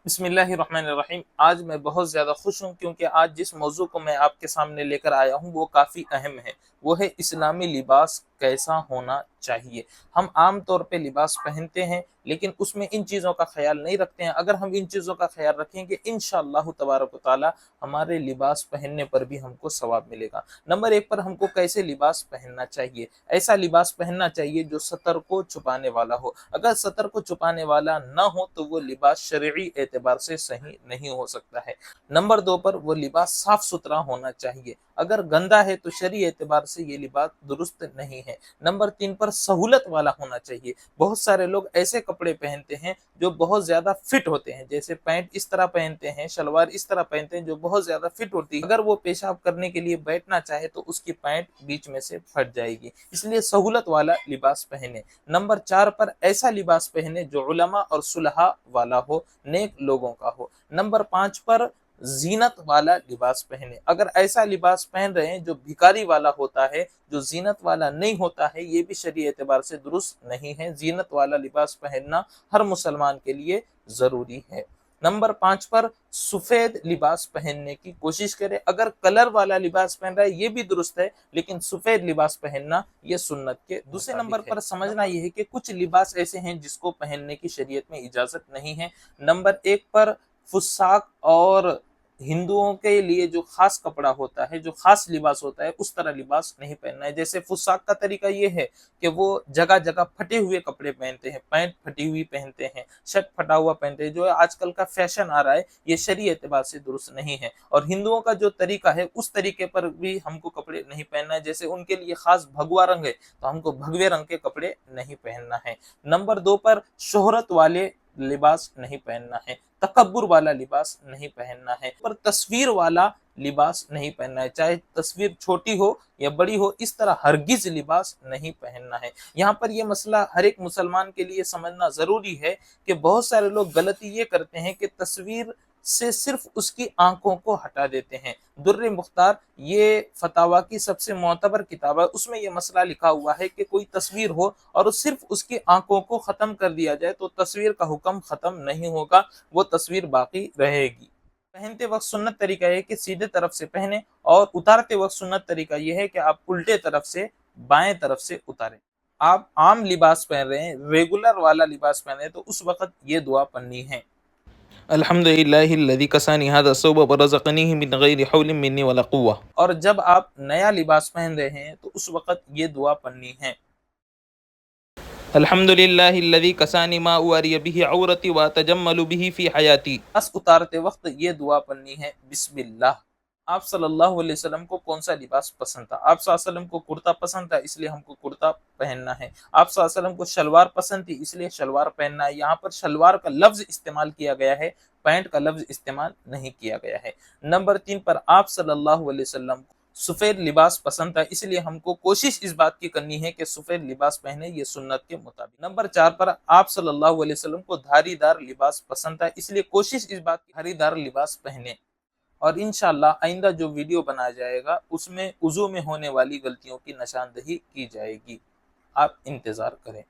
بسم اللہ الرحمن الرحیم۔ آج میں بہت زیادہ خوش ہوں کیونکہ آج جس موضوع کو میں آپ کے سامنے لے کر آیا ہوں وہ کافی اہم ہے۔ وہ ہے اسلامی لباس کیسا ہونا چاہیے۔ ہم عام طور پہ لباس پہنتے ہیں لیکن اس میں ان چیزوں کا خیال نہیں رکھتے ہیں۔ اگر ہم ان چیزوں کا خیال رکھیں گے انشاءاللہ تبارک و تعالی ہمارے لباس پہننے پر بھی ہم کو ثواب ملے گا۔ نمبر ایک پر ہم کو کیسے لباس پہننا چاہیے؟ ایسا لباس پہننا چاہیے جو سطر کو چھپانے والا ہو۔ اگر سطر کو چھپانے والا نہ ہو تو وہ لباس شرعی اعتبار سے صحیح نہیں ہو سکتا ہے۔ نمبر دو پر وہ لباس صاف ستھرا ہونا چاہیے۔ اگر گندا ہے تو شرعی اعتبار سے یہ لباس درست نہیں ہے۔ نمبر تین پر سہولت والا ہونا چاہیے۔ بہت سارے لوگ ایسے کپڑے پہنتے ہیں جو بہت زیادہ فٹ ہوتے ہیں، جیسے پینٹ اس طرح پہنتے ہیں، شلوار اس طرح پہنتے ہیں جو بہت زیادہ فٹ ہوتی ہے۔ اگر وہ پیشاب کرنے کے لیے بیٹھنا چاہے تو اس کی پینٹ بیچ میں سے پھٹ جائے گی، اس لیے سہولت والا لباس پہنے۔ نمبر چار پر ایسا لباس پہنے جو علماء اور صلحاء والا ہو، نیک لوگوں کا ہو۔ نمبر پانچ پر زینت والا لباس پہنے۔ اگر ایسا لباس پہن رہے ہیں جو بھکاری والا ہوتا ہے، جو زینت والا نہیں ہوتا ہے، یہ بھی شرعی اعتبار سے درست نہیں ہے۔ زینت والا لباس پہننا ہر مسلمان کے لیے ضروری ہے۔ نمبر پانچ پر سفید لباس پہننے کی کوشش کرے۔ اگر کلر والا لباس پہن رہا ہے یہ بھی درست ہے، لیکن سفید لباس پہننا یہ سنت کے دوسرے نمبر پر سمجھنا یہ ہے کہ کچھ لباس ایسے ہیں جس کو پہننے کی شریعت میں اجازت نہیں ہے۔ نمبر ایک پر فساق اور ہندوؤں کے لیے جو خاص کپڑا ہوتا ہے، جو خاص لباس ہوتا ہے، اس طرح لباس نہیں پہننا ہے۔ جیسے فساق کا طریقہ یہ ہے کہ وہ جگہ جگہ پھٹے ہوئے کپڑے پہنتے ہیں، پینٹ پھٹی ہوئی پہنتے ہیں، شرٹ پھٹا ہوا پہنتے ہیں، جو آج کل کا فیشن آ رہا ہے، یہ شرعی اعتبار سے درست نہیں ہے۔ اور ہندوؤں کا جو طریقہ ہے اس طریقے پر بھی ہم کو کپڑے نہیں پہننا ہے۔ جیسے ان کے لیے خاص بھگوا رنگ ہے تو ہم کو بھگوے رنگ کے کپڑے نہیں پہننا ہے۔ نمبر دو پر شہرت والے لباس نہیں پہننا ہے، تکبر والا لباس نہیں پہننا ہے، پر تصویر والا لباس نہیں پہننا ہے، چاہے تصویر چھوٹی ہو یا بڑی ہو، اس طرح ہرگز لباس نہیں پہننا ہے۔ یہاں پر یہ مسئلہ ہر ایک مسلمان کے لیے سمجھنا ضروری ہے کہ بہت سارے لوگ غلطی یہ کرتے ہیں کہ تصویر سے صرف اس کی آنکھوں کو ہٹا دیتے ہیں۔ در مختار یہ فتاوی کی سب سے معتبر کتاب ہے، اس میں یہ مسئلہ لکھا ہوا ہے کہ کوئی تصویر ہو اور صرف اس کی آنکھوں کو ختم کر دیا جائے تو تصویر کا حکم ختم نہیں ہوگا، وہ تصویر باقی رہے گی۔ پہنتے وقت سنت طریقہ ہے کہ سیدھے طرف سے پہنے، اور اتارتے وقت سنت طریقہ یہ ہے کہ آپ الٹے طرف سے بائیں طرف سے اتاریں۔ آپ عام لباس پہن رہے ہیں، ریگولر والا لباس پہن رہے ہیں، تو اس وقت یہ دعا پڑھنی ہے: الحمد للہ الذی کسانی ھذا الثوب ورزقنیہ من غیر حول منی ولا قوہ۔ اور جب آپ نیا لباس پہن رہے ہیں تو اس وقت یہ دعا پڑھنی ہے: الحمد للہ الذی کسانی ما اواری بہ عورتی واتجمل بہ فی حیاتی۔ بس اتارتے وقت یہ دعا پڑھنی ہے: بسم اللہ۔ آپ صلی اللہ علیہ وسلم کو کون سا لباس پسند تھا؟ آپ صلی اللہ علیہ وسلم کو کرتا پسند تھا، اس لیے ہم کو کرتا پہننا ہے۔ آپ صلی اللہ علیہ وسلم کو شلوار پسند تھی، اس لیے شلوار پہننا ہے۔ یہاں پر شلوار کا لفظ استعمال کیا گیا ہے، پینٹ کا لفظ استعمال نہیں کیا گیا ہے۔ نمبر تین پر آپ صلی اللہ علیہ وسلم کو سفید لباس پسند تھا، اس لیے ہم کو کوشش اس بات کی کرنی ہے کہ سفید لباس پہنے، یہ سنت کے مطابق۔ نمبر چار پر آپ صلی اللہ علیہ وسلم کو دھاری دار لباس پسند تھا، اس لیے کوشش اس بات کی دھاری دار لباس پہنے۔ اور انشاءاللہ آئندہ جو ویڈیو بنایا جائے گا اس میں وضو میں ہونے والی غلطیوں کی نشاندہی کی جائے گی، آپ انتظار کریں۔